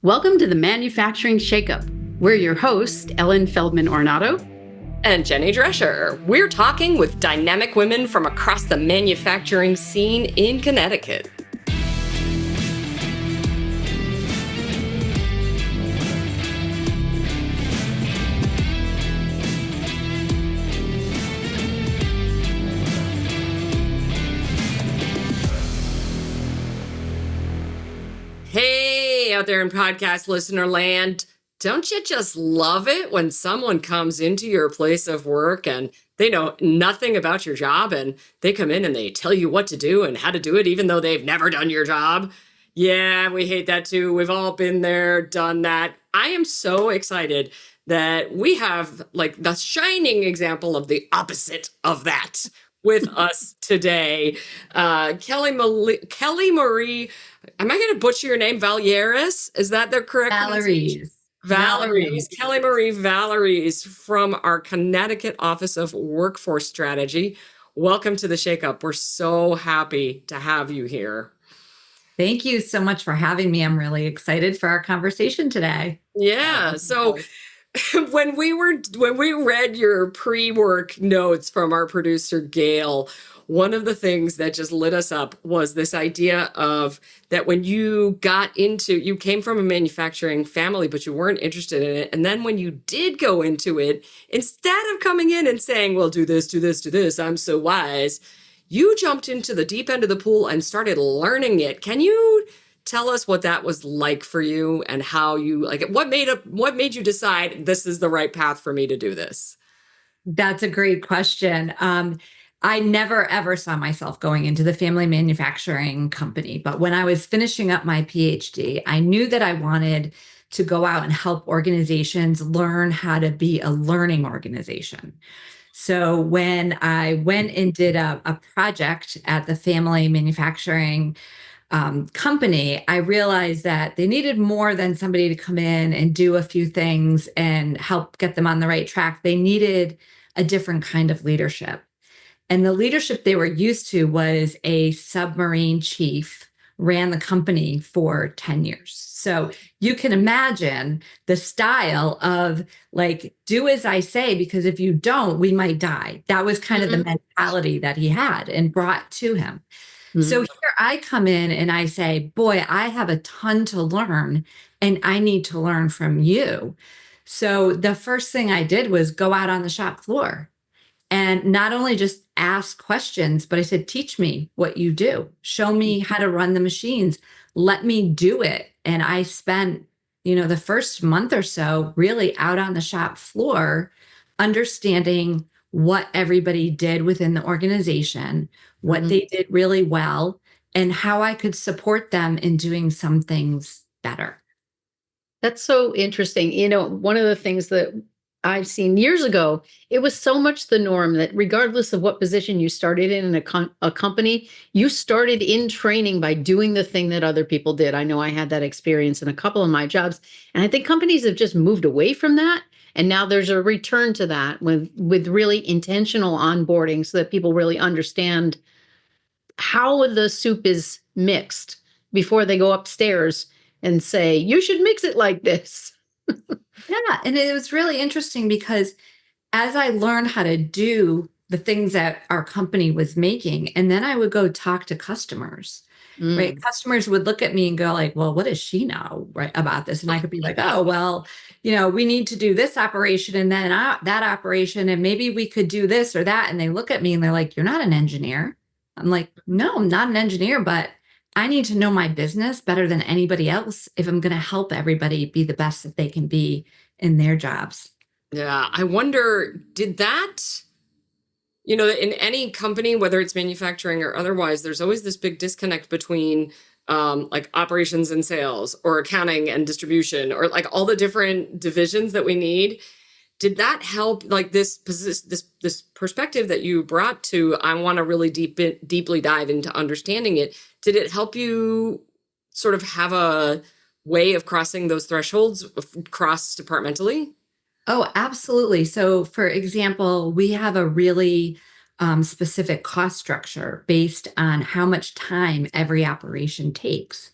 Welcome to the Manufacturing Shakeup. We're your hosts, Ellen Feldman-Ornato and Jenny Drescher. We're talking with dynamic women from across the manufacturing scene in Connecticut. Hey, out there in podcast listener land. Don't you just love it when someone comes into your place of work and they know nothing about your job and they come in and they tell you what to do and how to do it, even though they've never done your job? Yeah, we hate that too. We've all been there, done that. I am so excited that we have like the shining example of the opposite of that with us today. Kelli-Marie, am I going to butcher your name? Vallieres? Is that the correct pronunciation? Vallieres. Kelli-Marie Vallieres from our Connecticut Office of Workforce Strategy. Welcome to the Shakeup. We're so happy to have you here. Thank you so much for having me. I'm really excited for our conversation today. Yeah. So when we read your pre-work notes from our producer Gail, one of the things that just lit us up was this idea of that when you came from a manufacturing family, but you weren't interested in it. And then when you did go into it, instead of coming in and saying, well, do this, do this, do this, I'm so wise, you jumped into the deep end of the pool and started learning it. Can you tell us what that was like for you and how you what made you decide this is the right path for me to do this? That's a great question. I never ever saw myself going into the family manufacturing company, but when I was finishing up my PhD, I knew that I wanted to go out and help organizations learn how to be a learning organization. So when I went and did a project at the family manufacturing company, I realized that they needed more than somebody to come in and do a few things and help get them on the right track. They needed a different kind of leadership. And the leadership they were used to was a submarine chief ran the company for 10 years. So you can imagine the style of like, do as I say, because if you don't, we might die. That was kind of the mentality that he had and brought to him. So here I come in and I say, boy, I have a ton to learn and I need to learn from you. So the first thing I did was go out on the shop floor and not only just ask questions, but I said, teach me what you do. Show me how to run the machines. Let me do it. And I spent, the first month or so really out on the shop floor, understanding what everybody did within the organization, what they did really well, and how I could support them in doing some things better. That's so interesting. One of the things that I've seen years ago, it was so much the norm that regardless of what position you started in a company, you started in training by doing the thing that other people did. I know I had that experience in a couple of my jobs, and I think companies have just moved away from that. And now there's a return to that with really intentional onboarding so that people really understand how the soup is mixed before they go upstairs and say, you should mix it like this. Yeah. And it was really interesting because as I learned how to do the things that our company was making, and then I would go talk to customers, right? Customers would look at me and go like, well, what does she know right about this? And I could be like, oh, well, we need to do this operation and then that operation, and maybe we could do this or that. And they look at me and they're like, you're not an engineer. I'm like, no, I'm not an engineer, but I need to know my business better than anybody else if I'm going to help everybody be the best that they can be in their jobs. Yeah, I wonder, did that, in any company, whether it's manufacturing or otherwise, there's always this big disconnect between like operations and sales or accounting and distribution or like all the different divisions that we need. Did that help, like this perspective that you brought to, I want to really deeply dive into understanding it? Did it help you sort of have a way of crossing those thresholds cross-departmentally? Oh, absolutely. So, for example, we have a really specific cost structure based on how much time every operation takes.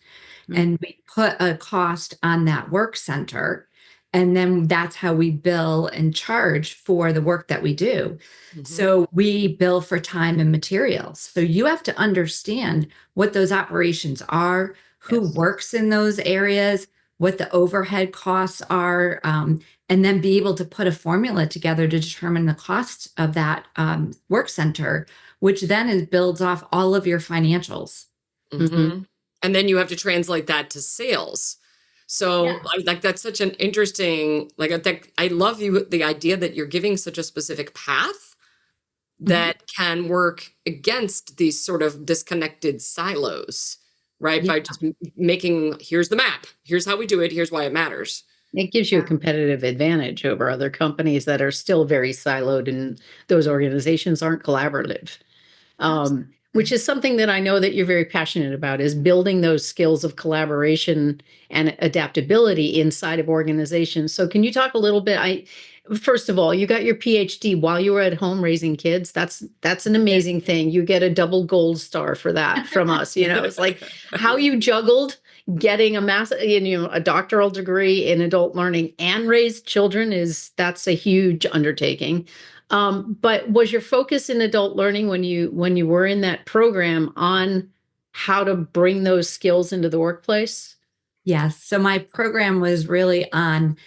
and we put a cost on that work center. And then that's how we bill and charge for the work that we do. So we bill for time and materials. So you have to understand what those operations are, who Yes. works in those areas, what the overhead costs are, and then be able to put a formula together to determine the cost of that work center, which then builds off all of your financials. Mhm. And then you have to translate that to sales. So Yeah. like that's such an interesting, like I think I love the idea that you're giving such a specific path that can work against these sort of disconnected silos, right? Yeah. By just making, here's the map, here's how we do it, here's why it matters. It gives you a competitive advantage over other companies that are still very siloed and those organizations aren't collaborative. Which Absolutely. is something that I know that you're very passionate about is building those skills of collaboration and adaptability inside of organizations. So can you talk a little bit? First of all, you got your PhD while you were at home raising kids. That's an amazing thing. You get a double gold star for that from us. It's like how you juggled getting a doctoral degree in adult learning and raised children that's a huge undertaking. But was your focus in adult learning when you were in that program on how to bring those skills into the workplace? Yes. So my program was really on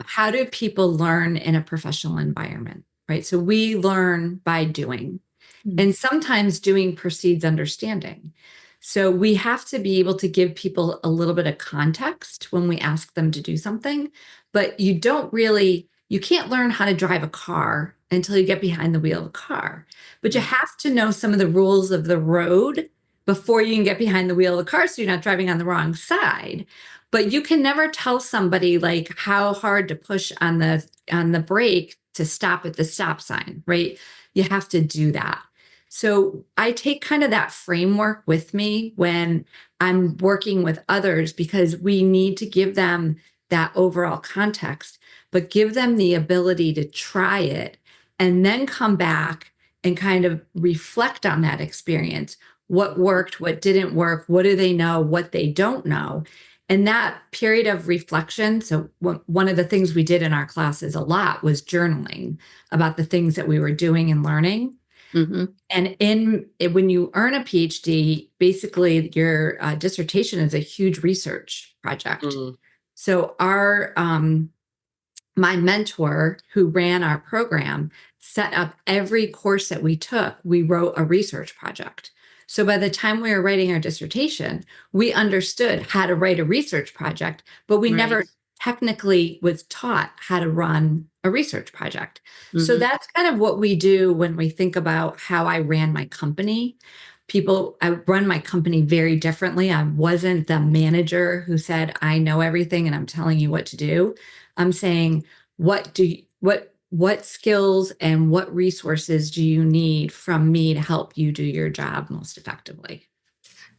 how do people learn in a professional environment, right? So we learn by doing. Mm. And sometimes doing precedes understanding. So we have to be able to give people a little bit of context when we ask them to do something, but you can't learn how to drive a car until you get behind the wheel of a car. But you Right. have to know some of the rules of the road before you can get behind the wheel of the car so you're not driving on the wrong side. But you can never tell somebody like how hard to push on the brake to stop at the stop sign, right? You have to do that. So I take kind of that framework with me when I'm working with others because we need to give them that overall context, but give them the ability to try it and then come back and kind of reflect on that experience. What worked, what didn't work, what do they know, what they don't know. And that period of reflection. So, one of the things we did in our classes a lot was journaling about the things that we were doing and learning. Mhm. And when you earn a PhD, basically your dissertation is a huge research project. Mm. So my mentor who ran our program set up every course that we took, we wrote a research project. So by the time we were writing our dissertation, we understood how to write a research project, but we Right. never technically was taught how to run a research project. So Mhm. that's kind of what we do when we think about how I ran my company. I run my company very differently. I wasn't the manager who said, I know everything and I'm telling you what to do. I'm saying, what skills and what resources do you need from me to help you do your job most effectively?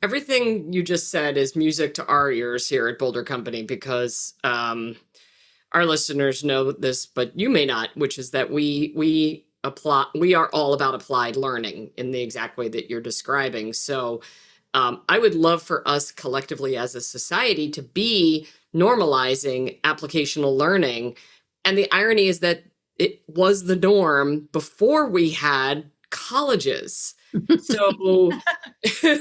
Everything you just said is music to our ears here at Boulder Company because our listeners know this, but you may not, which is that we are all about applied learning in the exact way that you're describing. So I would love for us collectively as a society to be normalizing applicational learning. And the irony is that it was the norm before we had colleges. So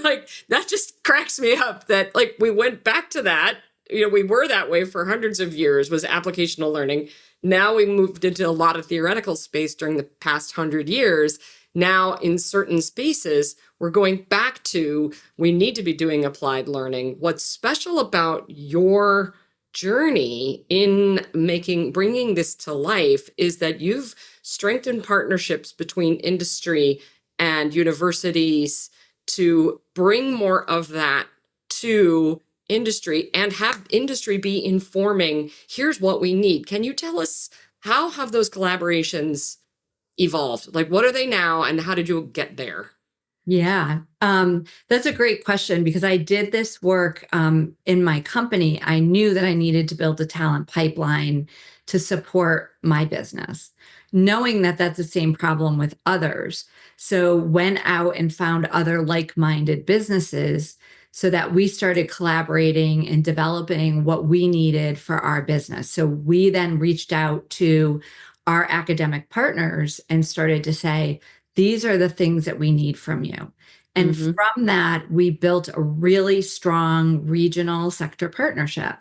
like that just cracks me up that like we went back to that. We were that way for hundreds of years, was applicational learning. Now we moved into a lot of theoretical space during the past 100 years. Now in certain spaces we're going back to, we need to be doing applied learning. What's special about your journey in bringing this to life is that you've strengthened partnerships between industry and universities to bring more of that to industry and have industry be informing, here's what we need. Can you tell us, how have those collaborations evolved? Like, what are they now and how did you get there? Yeah, that's a great question because I did this work in my company. I knew that I needed to build a talent pipeline to support my business, knowing that that's the same problem with others. So went out and found other like-minded businesses so that we started collaborating and developing what we needed for our business. So we then reached out to our academic partners and started to say, these are the things that we need from you. And Mm-hmm. from that, we built a really strong regional sector partnership.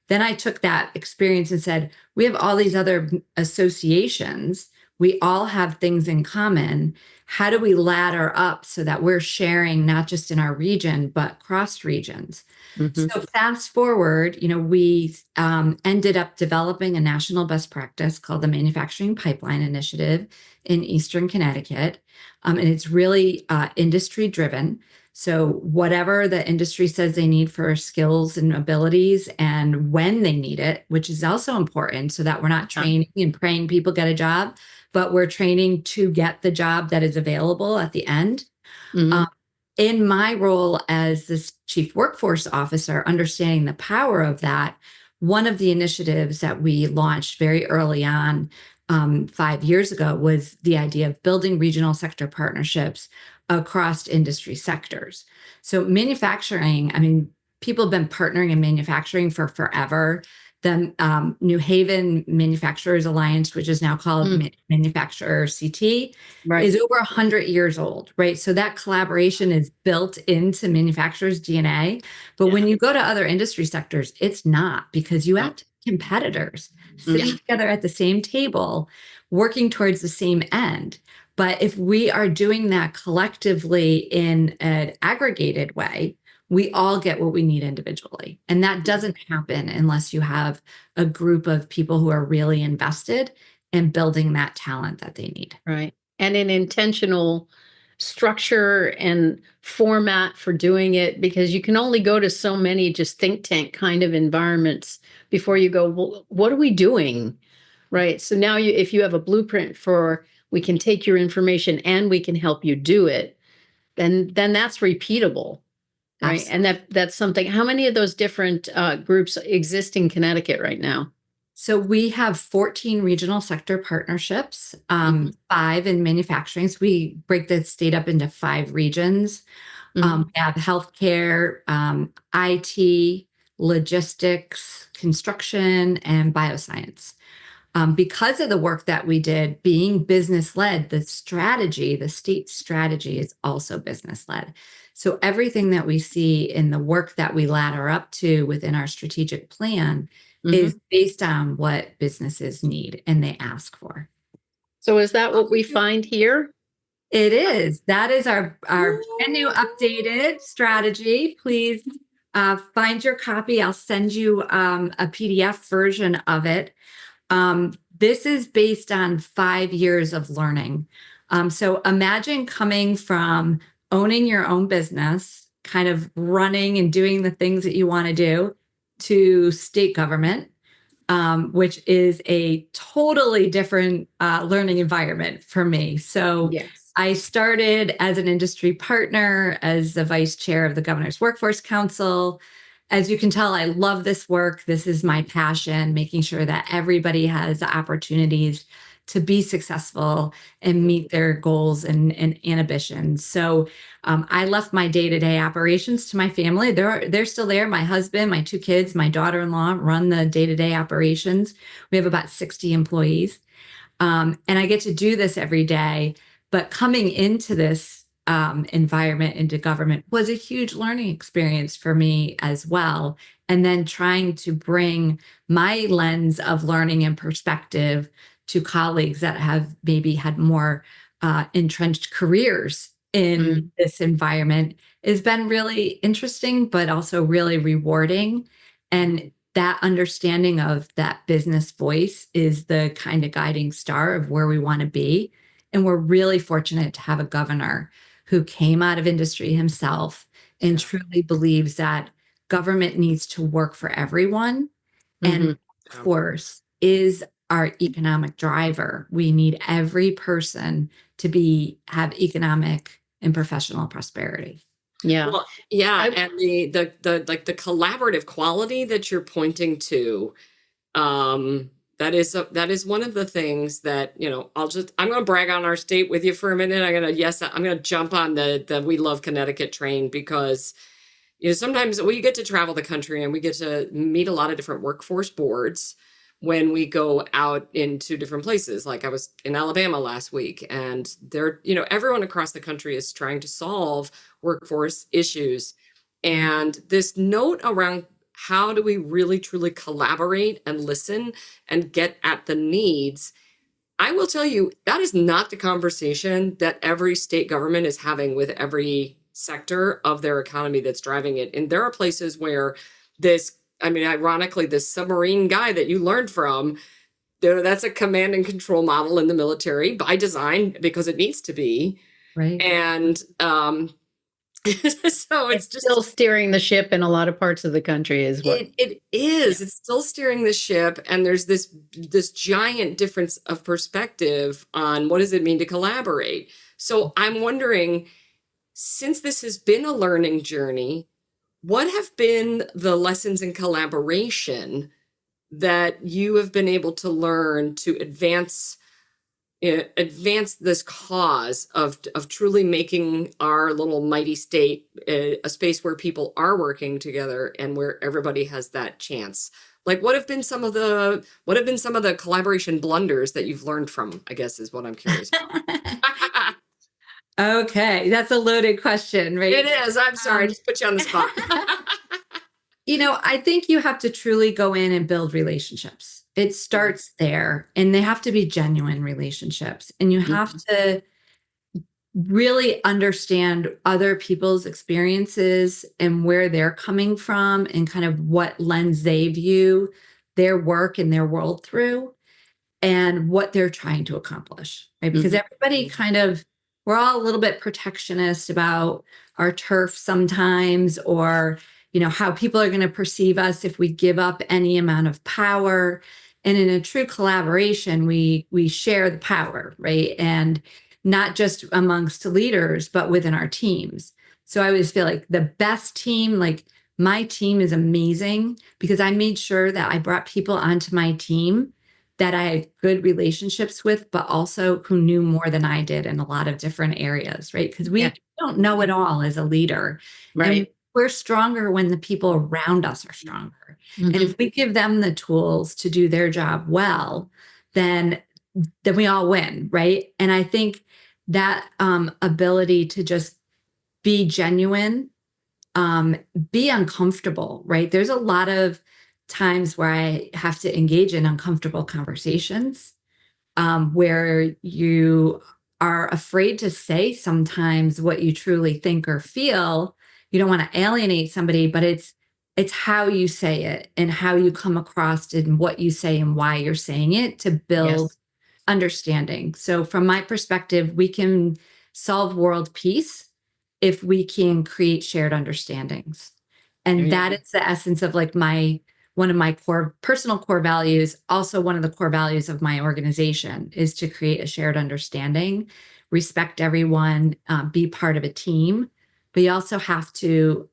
Then I took that experience and said, we have all these other associations. We all have things in common. How do we ladder up so that we're sharing not just in our region, but cross regions? Mm-hmm. So fast forward, we ended up developing a national best practice called the Manufacturing Pipeline Initiative in Eastern Connecticut. And it's really industry driven. So whatever the industry says they need for skills and abilities and when they need it, which is also important so that we're not training and praying people get a job, but we're training to get the job that is available at the end. Mm-hmm. In my role as this chief workforce officer, understanding the power of that, one of the initiatives that we launched very early on 5 years ago was the idea of building regional sector partnerships across industry sectors. So manufacturing, I mean, people have been partnering in manufacturing for forever. The New Haven Manufacturers Alliance, which is now called Manufacturer CT, Right. is over 100 years old, right? So that collaboration is built into manufacturers' DNA. But when you go to other industry sectors, it's not, because you have competitors sitting together at the same table, working towards the same end. But if we are doing that collectively in an aggregated way, we all get what we need individually. And that doesn't happen unless you have a group of people who are really invested in building that talent that they need. Right. And an intentional structure and format for doing it, because you can only go to so many just think tank kind of environments before you go, well, what are we doing? Right. So now if you have a blueprint for, we can take your information and we can help you do it, then that's repeatable. Right. Absolutely. And that's something. How many of those different groups exist in Connecticut right now? So we have 14 regional sector partnerships, 5 in manufacturing. So we break the state up into 5 regions. We have healthcare, IT, logistics, construction, and bioscience. Because of the work that we did, being business led, the state strategy is also business led. So everything that we see in the work that we ladder up to within our strategic plan is based on what businesses need and they ask for. So is that what we find here? It is. That is our brand new updated strategy. Please find your copy. I'll send you a PDF version of it. This is based on 5 years of learning. So imagine coming from owning your own business, kind of running and doing the things that you want to do, to state government, which is a totally different learning environment for me. So Yes. I started as an industry partner, as the vice chair of the Governor's Workforce Council. As you can tell, I love this work. This is my passion, making sure that everybody has the opportunities to be successful and meet their goals and ambitions. So I left my day-to-day operations to my family. They're still there. My husband, my 2 kids, my daughter-in-law run the day-to-day operations. We have about 60 employees. And I get to do this every day. But coming into this environment, into government, was a huge learning experience for me as well. And then trying to bring my lens of learning and perspective to colleagues that have maybe had more entrenched careers in this environment has been really interesting, but also really rewarding. And that understanding of that business voice is the kind of guiding star of where we want to be. And we're really fortunate to have a governor who came out of industry himself and truly believes that government needs to work for everyone. And of course, is our economic driver. We need every person to have economic and professional prosperity. Yeah. Well, yeah, and the like the collaborative quality that you're pointing to, that is one of the things that, I'm going to brag on our state with you for a minute. I'm going to jump on the We Love Connecticut train, because sometimes we get to travel the country and we get to meet a lot of different workforce boards when we go out into different places. Like I was in Alabama last week, and everyone across the country is trying to solve workforce issues. And this note around how do we really truly collaborate and listen and get at the needs, I will tell you, that is not the conversation that every state government is having with every sector of their economy that's driving it. And there are places where ironically, this submarine guy that you learned from, that's a command and control model in the military by design because it needs to be. Right. And so it's just still steering the ship in a lot of parts of the country is what it is. It's still steering the ship, and there's this giant difference of perspective on what does it mean to collaborate. So I'm wondering, since this has been a learning journey, what have been the lessons in collaboration that you have been able to learn to advance this cause of truly making our little mighty state a space where people are working together and where everybody has that chance? Like, what have been some of the collaboration blunders that you've learned from, I guess, is what I'm curious about. Okay, that's a loaded question, right? It is. I'm sorry, I just put you on the spot. I think you have to truly go in and build relationships. It starts there, and they have to be genuine relationships. And you have to really understand other people's experiences and where they're coming from and kind of what lens they view their work and their world through and what they're trying to accomplish, right? Because everybody we're all a little bit protectionist about our turf sometimes, or how people are going to perceive us if we give up any amount of power. And in a true collaboration, we share the power, right? And not just amongst leaders, but within our teams. So I always feel like the best team, like my team is amazing because I made sure that I brought people onto my team that I had good relationships with, but also who knew more than I did in a lot of different areas, right? Because we don't know it all as a leader. right. And we're stronger when the people around us are stronger. And if we give them the tools to do their job well, then we all win, right? And I think that ability to just be genuine, be uncomfortable, right? There's a lot of times where I have to engage in uncomfortable conversations, where you are afraid to say sometimes what you truly think or feel. You don't want to alienate somebody, but it's how you say it and how you come across and what you say and why you're saying it to build understanding. So from my perspective, we can solve world peace if we can create shared understandings. And that is the essence of like one of my personal core values. Also, one of the core values of my organization is to create a shared understanding, respect everyone, be part of a team. But you also have to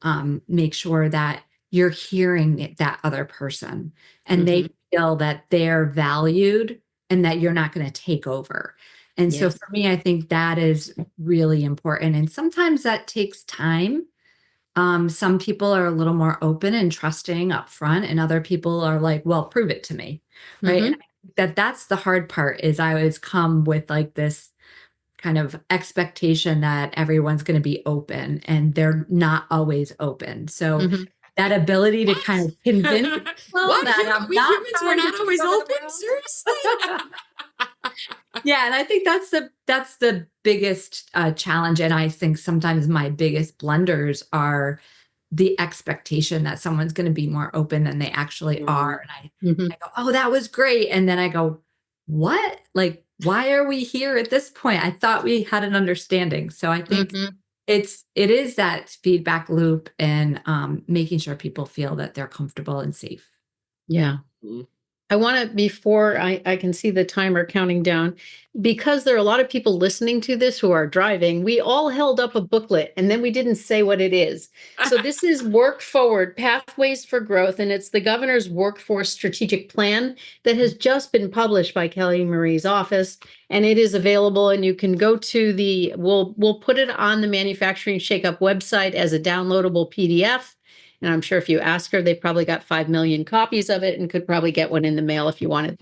make sure that you're hearing that other person and they feel that they're valued and that you're not going to take over. And so for me, I think that is really important. And sometimes that takes time. Some people are a little more open and trusting up front, and other people are like, well, prove it to me. Right. And I think that's the hard part is I always come with like this kind of expectation that everyone's going to be open, and they're not always open. So that ability to kind of convince people that we humans were not always open. Seriously. Yeah, and I think that's the biggest challenge, and I think sometimes my biggest blunders are the expectation that someone's going to be more open than they actually are. And I go, oh, that was great, and then I go, what? Like, why are we here at this point? I thought we had an understanding. So I think it is that feedback loop and making sure people feel that they're comfortable and safe. Yeah. I want to, before I can see the timer counting down, because there are a lot of people listening to this who are driving, we all held up a booklet and then we didn't say what it is. So this is Work Forward, Pathways for Growth, and it's the governor's workforce strategic plan that has just been published by Kelli-Marie's office, and it is available, and you can go to we'll put it on the Manufacturing Shakeup website as a downloadable PDF. And I'm sure if you ask her, they probably got 5 million copies of it and could probably get one in the mail if you wanted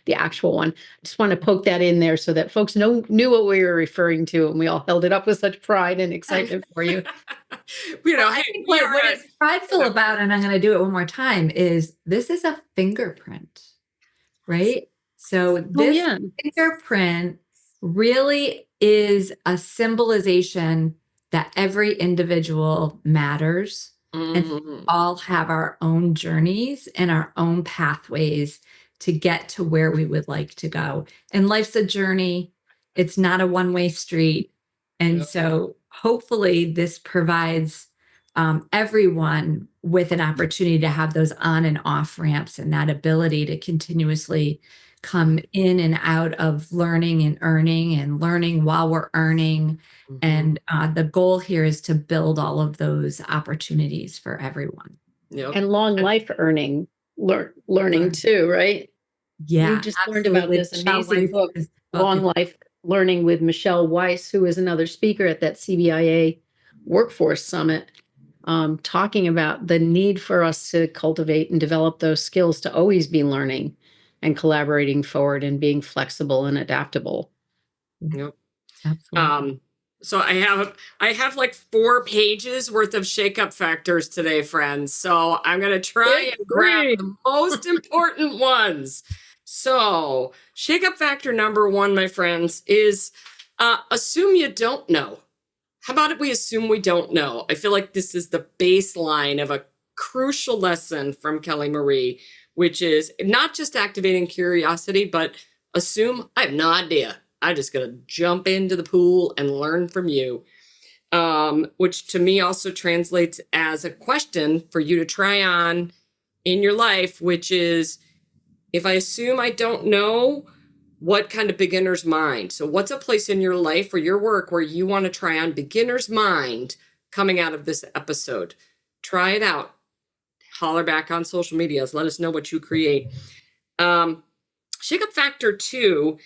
the actual one. Just want to poke that in there so that folks knew what we were referring to, and we all held it up with such pride and excitement for you. Well, I Hey, think we what are is prideful about, and I'm going to do it one more time, is this is a fingerprint, right? So Oh, this yeah. fingerprint really is a symbolization that every individual matters, and we Mhm. all have our own journeys and our own pathways to get to where we would like to go. And life's a journey. It's not a one-way street. And Yep. so hopefully this provides everyone with an opportunity to have those on and off ramps and that ability to continuously come in and out of learning and earning and learning while we're earning. Mhm. And the goal here is to build all of those opportunities for everyone. Yep. And long life learning Learn. too, right? We Yeah, just learned about absolutely. this Michelle amazing book, Weiss's book Long is Life Learning with Michelle Weiss, who is another speaker at that CBIA Workforce Summit, talking about the need for us to cultivate and develop those skills to always be learning and collaborating forward and being flexible and adaptable. Yep. absolutely. So I have like 4 pages worth of shakeup factors today, friends. So I'm gonna try Big and grab three. the most important ones. So shakeup factor number 1, my friends, is assume you don't know. How about if we assume we don't know? I feel like this is the baseline of a crucial lesson from Kelli-Marie, which is not just activating curiosity, but assume I have no idea. I'm just going to jump into the pool and learn from you, which to me also translates as a question for you to try on in your life, which is if I assume I don't know, what kind of beginner's mind? So what's a place in your life or your work where you want to try on beginner's mind coming out of this episode? Try it out. Holler back on social medias. Let us know what you create. Shakeup factor 2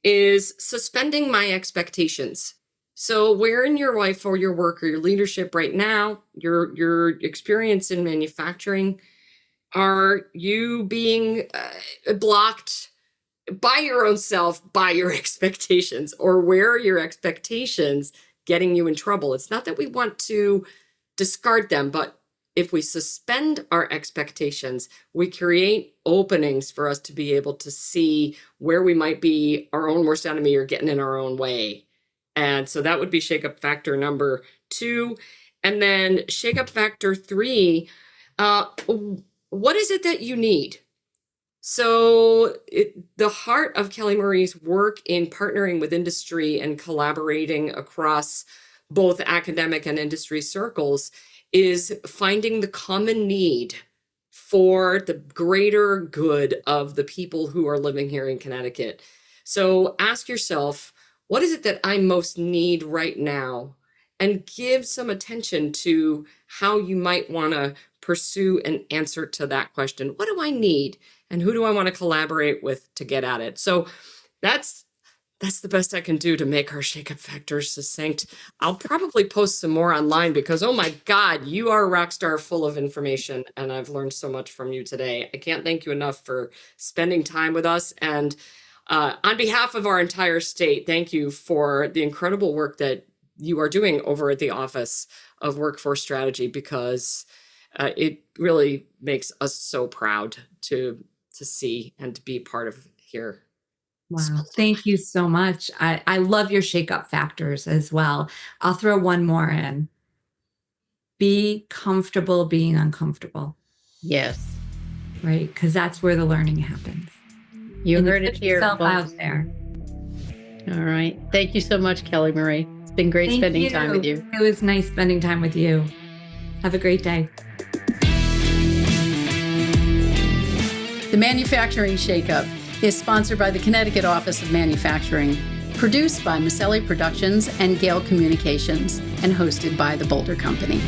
is suspending my expectations. So where in your life or your work or your leadership right now, your experience in manufacturing, are you being blocked by your own self, by your expectations, or where are your expectations getting you in trouble? It's not that we want to discard them, but if we suspend our expectations, we create openings for us to be able to see where we might be our own worst enemy or getting in our own way. And so that would be shakeup factor number 2. And then shakeup factor 3, what is it that you need? So the heart of Kelli-Marie's work in partnering with industry and collaborating across both academic and industry circles is finding the common need for the greater good of the people who are living here in Connecticut. So ask yourself, what is it that I most need right now? And give some attention to how you might want to pursue an answer to that question. What do I need? And who do I want to collaborate with to get at it? So that's the best I can do to make our shakeup factors succinct. I'll probably post some more online because, oh my God, you are a rock star full of information. And I've learned so much from you today. I can't thank you enough for spending time with us. And on behalf of our entire state, thank you for the incredible work that you are doing over at the Office of Workforce Strategy, because it really makes us so proud to see and to be part of here. Wow. Thank you so much. I love your shakeup factors as well. I'll throw one more in. Be comfortable being uncomfortable, Yes. right? Because that's where the learning happens. You And heard put it here, yourself out folks. there. All right. Thank you so much, Kelli-Marie. It's been great Thank spending time with you. It was nice spending time with you. Have a great day. The Manufacturing Shakeup is sponsored by the Connecticut Office of Manufacturing, produced by Maselli Productions and Gale Communications, and hosted by the Boulder Company.